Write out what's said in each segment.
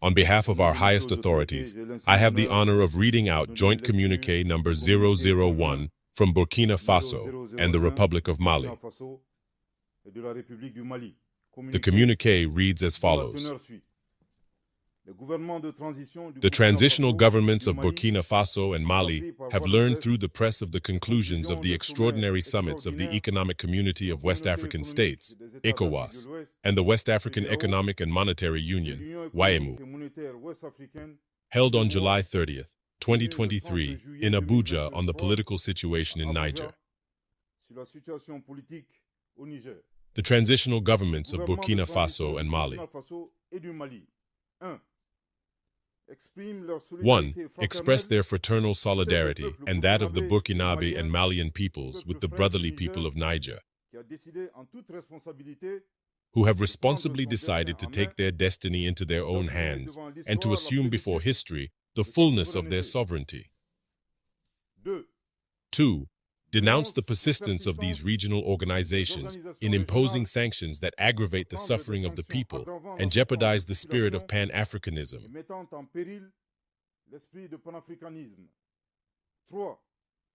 On behalf of our highest authorities, I have the honor of reading out Joint Communiqué number 001 from Burkina Faso and the Republic of Mali. The communiqué reads as follows. The transitional governments of Burkina Faso and Mali have learned through the press of the conclusions of the extraordinary summits of the Economic Community of West African States, ECOWAS, and the West African Economic and Monetary Union, WAEMU, held on July 30th, 2023, in Abuja on the political situation in Niger. The transitional governments of Burkina Faso and Mali. 1. Express their fraternal solidarity and that of the Burkinabe and Malian peoples with the brotherly people of Niger, who have responsibly decided to take their destiny into their own hands and to assume before history the fullness of their sovereignty. 2. Denounce the persistence of these regional organizations in imposing sanctions that aggravate the suffering of the people and jeopardize the spirit of Pan-Africanism.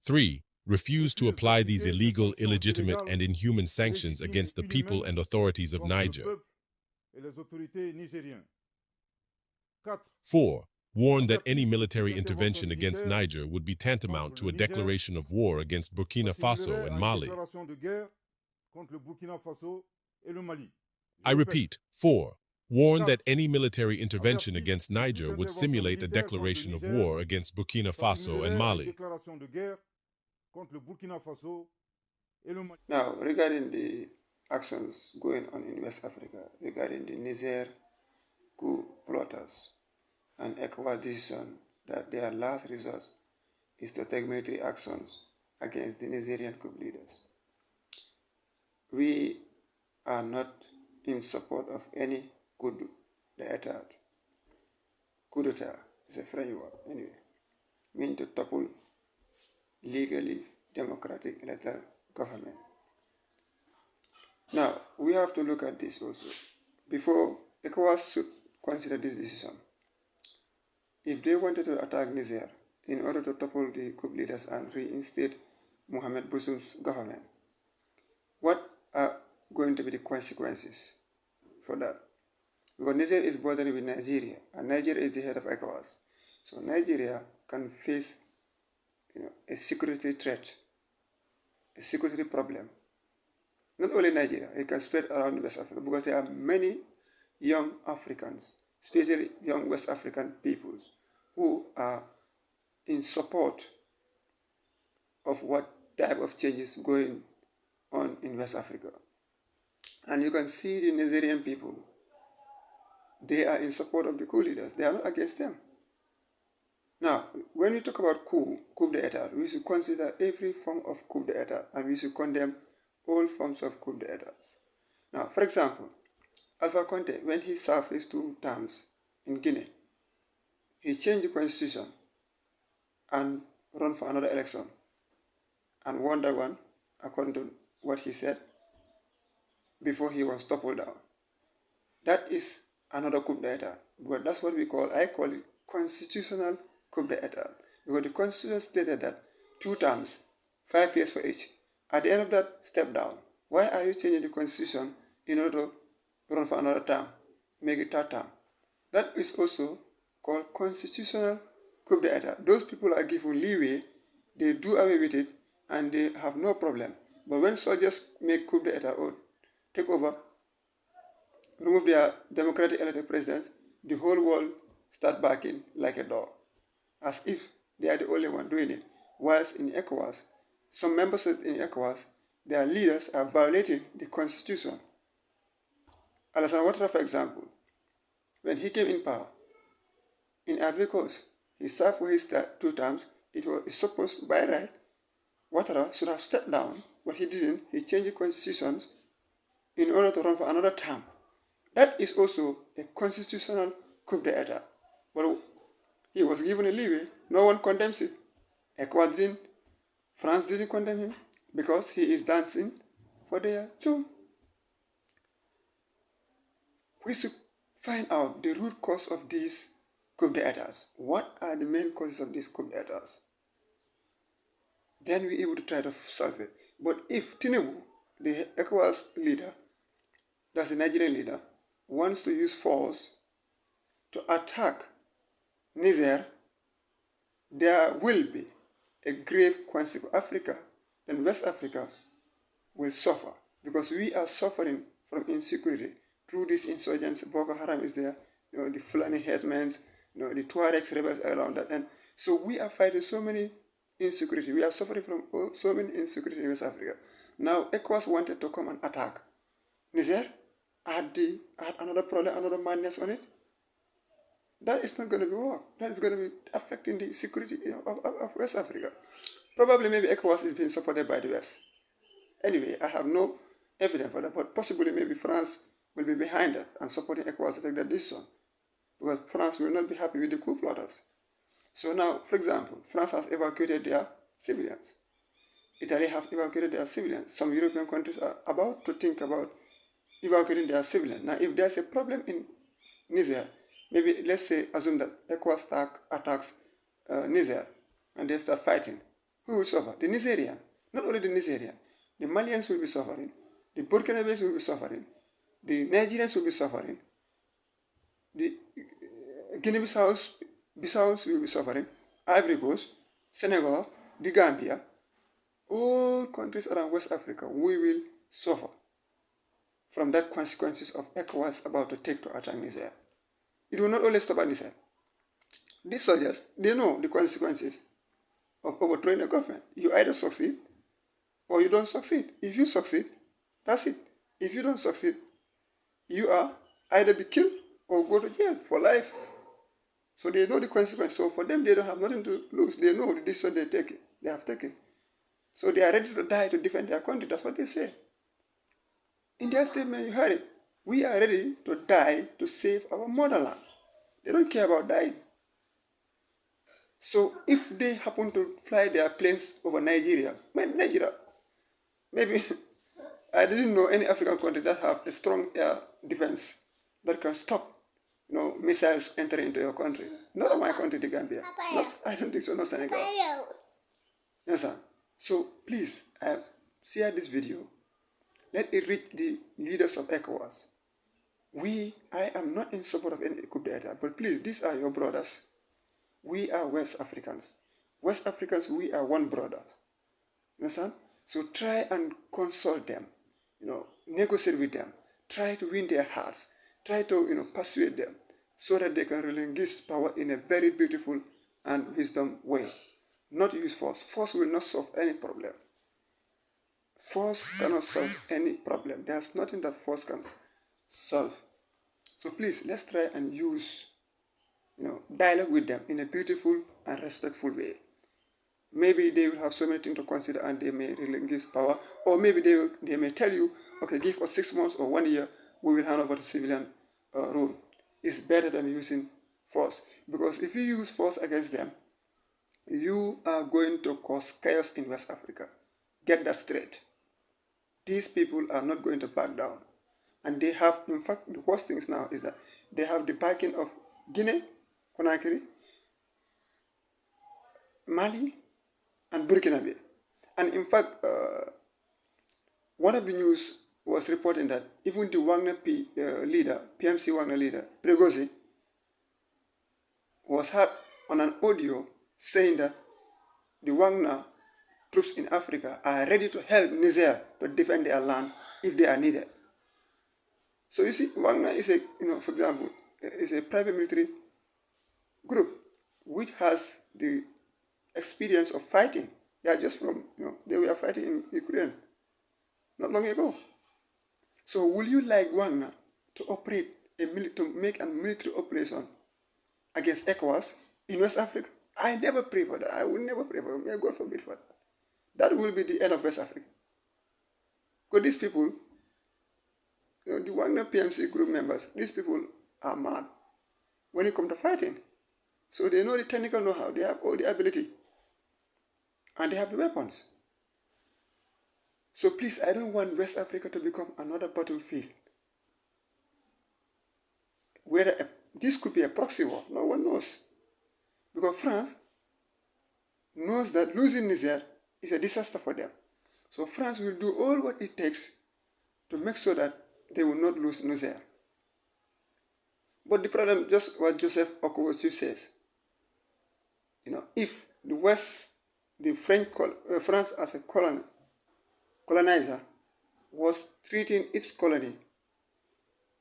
3. Refuse to apply these illegal, illegitimate, and inhuman sanctions against the people and authorities of Niger. 4. Warned that any military intervention against Niger would be tantamount to a declaration of war against Burkina Faso and Mali. I repeat, 4. Warned that any military intervention against Niger would simulate a declaration of war against Burkina Faso and Mali. Now, regarding the actions going on in West Africa, regarding the Niger coup plotters, and ECOWAS decision that their last resort is to take military actions against the Nigerian coup leaders. We are not in support of any coup d'etat. Coup d'etat is a French word, anyway, meaning to topple legally democratic electoral government. Now, we have to look at this also. Before ECOWAS should consider this decision, if they wanted to attack Niger in order to topple the coup leaders and reinstate Mohamed Bazoum's government, what are going to be the consequences for that? Because Niger is bordering with Nigeria, and Nigeria is the head of ECOWAS. So Nigeria can face a security threat, a security problem. Not only Nigeria, it can spread around West Africa because there are many young Africans, especially young West African peoples, who are in support of what type of changes going on in West Africa. And you can see the Nigerian people, they are in support of the coup leaders. They are not against them. Now, when we talk about coup d'etat, we should consider every form of coup d'etat, and we should condemn all forms of coup d'etats. Now, for example, Alpha Conde, when he served his 2 terms in Guinea, he changed the constitution and ran for another election and won that one according to what he said before he was toppled down. That is another coup d'etat, but that's what I call it constitutional coup d'etat, because the constitution stated that 2 terms, 5 years for each. At the end of that step down, why are you changing the constitution in order to run for another term, make it 3rd term? That is also called constitutional coup d'etat. Those people are given leeway, they do away with it, and they have no problem. But when soldiers make coup d'etat or take over, remove their democratic elected presidents, the whole world start backing like a dog, as if they are the only one doing it. Whilst in ECOWAS, some members in ECOWAS, their leaders are violating the constitution. Alassane Ouattara, for example, when he came in power, in Ivory Coast, he served for his 2 terms. It was supposed, by right, Ouattara should have stepped down, but he didn't. He changed the constitutions in order to run for another term. That is also a constitutional coup d'etat. But he was given a leeway. No one condemns it. ECOWAS didn't. France didn't condemn him because he is dancing for their tune. We should find out the root cause of these coup d'etats. What are the main causes of these coup d'etats? Then we're able to try to solve it. But if Tinubu, the ECOWAS leader, that's the Nigerian leader, wants to use force to attack Niger, there will be a grave consequence. Africa and West Africa will suffer because we are suffering from insecurity through these insurgents. Boko Haram is there, the Fulani headmen, the Tuaregs rebels around that, and so we are fighting so many insecurity. We are suffering from so many insecurity in West Africa. Now ECOWAS wanted to come and attack Niger. Had another problem, another madness on it. That is not going to be work. That is going to be affecting the security of West Africa. Probably maybe ECOWAS is being supported by the West. Anyway, I have no evidence for that, but possibly maybe France will be behind that and supporting ECOWAS to take that decision. Because France will not be happy with the coup plotters. So now, for example, France has evacuated their civilians. Italy have evacuated their civilians. Some European countries are about to think about evacuating their civilians. Now, if there's a problem in Niger, maybe let's say, assume that ECOWAS attacks Niger and they start fighting. Who will suffer? The Nigerian. Not only the Nigerian. The Malians will be suffering. The Burkinabes will be suffering. The Nigerians will be suffering. The Guinea-Bissaus will be suffering. Ivory Coast, Senegal, the Gambia, all countries around West Africa, we will suffer from that consequences of ECOWAS about to take to attack Niger. It will not only stop at Niger. These soldiers, they know the consequences of overthrowing the government. You either succeed or you don't succeed. If you succeed, that's it. If you don't succeed, you are either be killed or go to jail for life. So they know the consequence. So for them, they don't have nothing to lose. They know the decision they have taken. So they are ready to die to defend their country. That's what they say. In their statement, you heard it. We are ready to die to save our motherland. They don't care about dying. So if they happen to fly their planes over Nigeria, maybe I didn't know any African country that have a strong air defense that can stop missiles entering into your country. Not my country, the Gambia. I don't think so, not Senegal. Yes, sir. So please, share this video. Let it reach the leaders of ECOWAS. I am not in support of any coup d'etat, but please, these are your brothers. We are West Africans. West Africans, we are one brother. You understand? So try and consult them. Negotiate with them. Try to win their hearts. Try to, persuade them so that they can relinquish power in a very beautiful and wisdom way. Not use force. Force will not solve any problem. Force cannot solve any problem. There's nothing that force can solve. So please, let's try and use, dialogue with them in a beautiful and respectful way. Maybe they will have so many things to consider and they may relinquish power. Or maybe they may tell you, okay, give us 6 months or 1 year, we will hand over to civilian rule. It's better than using force. Because if you use force against them, you are going to cause chaos in West Africa. Get that straight. These people are not going to back down. And they have, in fact, the worst things now is that they have the backing of Guinea, Conakry, Mali, and Burkina Faso. And in fact, one of the news was reporting that even the Wagner PMC Wagner leader, Prigozhin, was heard on an audio saying that the Wagner troops in Africa are ready to help Niger to defend their land if they are needed. So you see, Wagner is for example, is a private military group which has the experience of fighting. They are just from, they were fighting in Ukraine not long ago. So will you like Wagner to operate to make a military operation against ECOWAS in West Africa? I never pray for that. I will never pray for that. May God forbid for that. That will be the end of West Africa. Because these people, the Wagner PMC group members, these people are mad when it comes to fighting. So they know the technical know-how, they have all the ability, and they have the weapons. So please, I don't want West Africa to become another battlefield. whether this could be a proxy war. No one knows. Because France knows that losing Niger is a disaster for them. So France will do all what it takes to make sure that they will not lose Niger. But the problem, just what Joseph Okowosu says, if the West, the France as a colonizer was treating its colony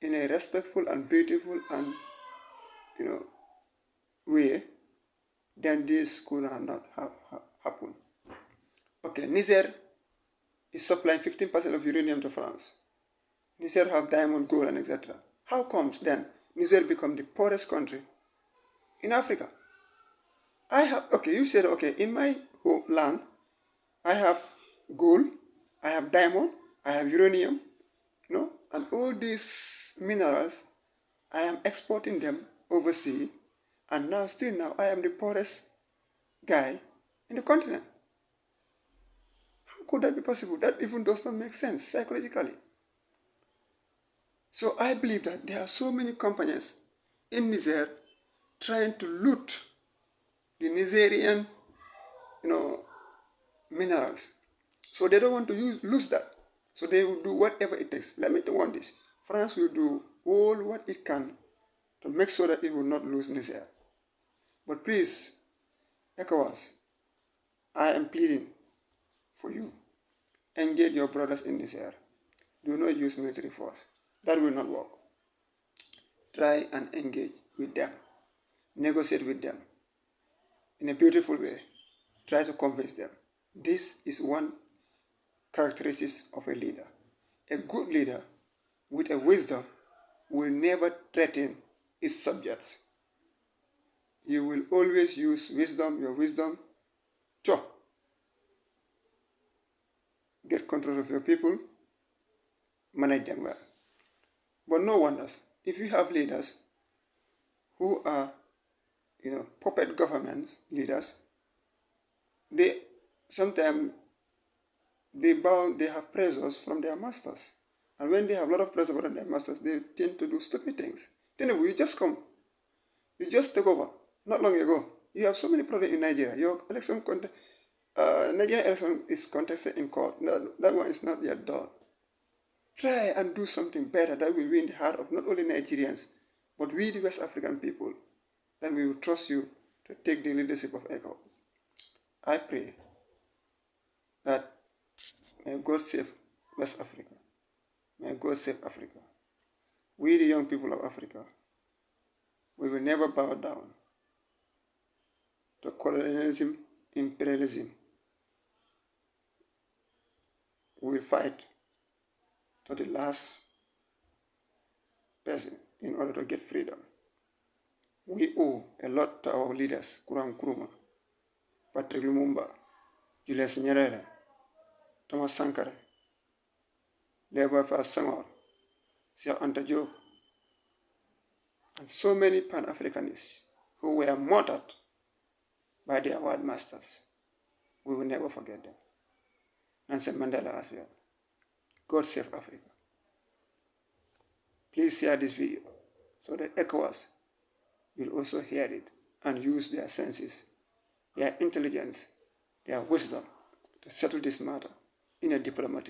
in a respectful and beautiful and way, then this could not have happened. Okay, Niger is supplying 15% of uranium to France. Niger have diamond, gold, and etc. How comes then Niger become the poorest country in Africa? You said, in my land, I have gold, I have diamond, I have uranium, and all these minerals, I am exporting them overseas, and now I am the poorest guy in the continent. How could that be possible? That even does not make sense psychologically. So I believe that there are so many companies in Niger trying to loot the Nigerian, minerals. So they don't want to lose that. So they will do whatever it takes. Let me tell you this. France will do all what it can to make sure that it will not lose Niger. But please, ECOWAS, I am pleading for you. Engage your brothers in Niger. Do not use military force. That will not work. Try and engage with them. Negotiate with them in a beautiful way. Try to convince them. This is one characteristic of a leader. A good leader with a wisdom will never threaten its subjects. You will always use your wisdom to get control of your people, manage them well. But no wonders, if you have leaders who are, puppet governments leaders, sometimes they have pressures from their masters. And when they have a lot of pressure from their masters, they tend to do stupid things. Tinubu, you just come. You just take over. Not long ago, you have so many problems in Nigeria. Your election Nigerian election is contested in court. That one is not yet done. Try and do something better that will win the heart of not only Nigerians, but we, the West African people, that we will trust you to take the leadership of ECOWAS. I pray that may God save West Africa. May God save Africa. We, the young people of Africa, we will never bow down to colonialism, imperialism. We will fight to the last person in order to get freedom. We owe a lot to our leaders, Kwame Nkrumah, Patrick Lumumba, Julius Nyerere, Thomas Sankara, Leopold Senghor, Cheikh Anta Diop, and so many Pan-Africanists who were martyred by their white masters. We will never forget them. Nelson Mandela as well. God save Africa. Please share this video so that ECOWAS will also hear it and use their senses, their intelligence, their wisdom to settle this matter in a diplomatic